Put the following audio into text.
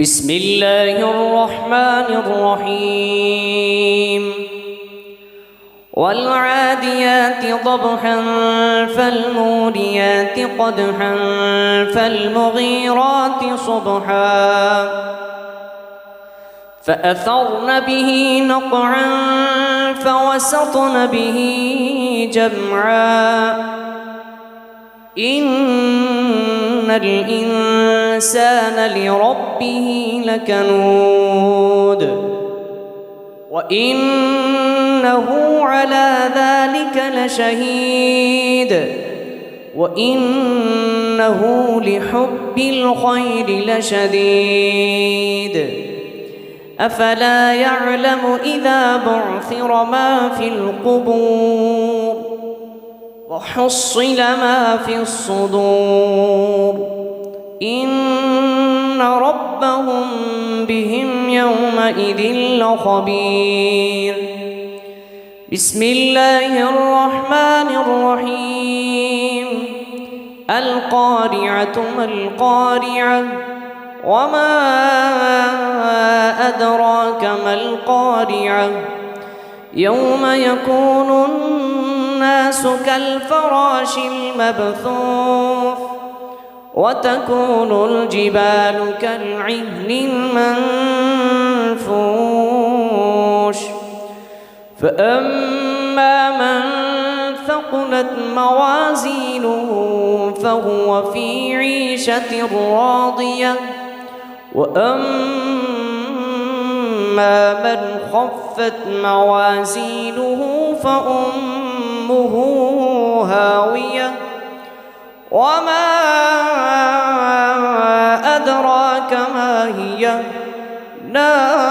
بسم الله الرحمن الرحيم والعاديات ضبحا فالموريات قدحا فالمغيرات صبحا فأثرن به نقعا فوسطن به جمعا إن الإنسان لربه لكنود وإنه على ذلك لشهيد وإنه لحب الخير لشديد أفلا يعلم إذا بعثر ما في القبور وحصل ما في الصدور إن ربهم بهم يومئذ لخبير. بسم الله الرحمن الرحيم القارعة ما القارعة وما أدراك ما القارعة يوم يكون الناس كالفراش المبثوث وتكون الجبال كالعهن المنفوش فأما من ثقلت موازينه فهو في عيشة راضية وأما من خفت موازينه فأمه هاوية وما أدراك ما هي نار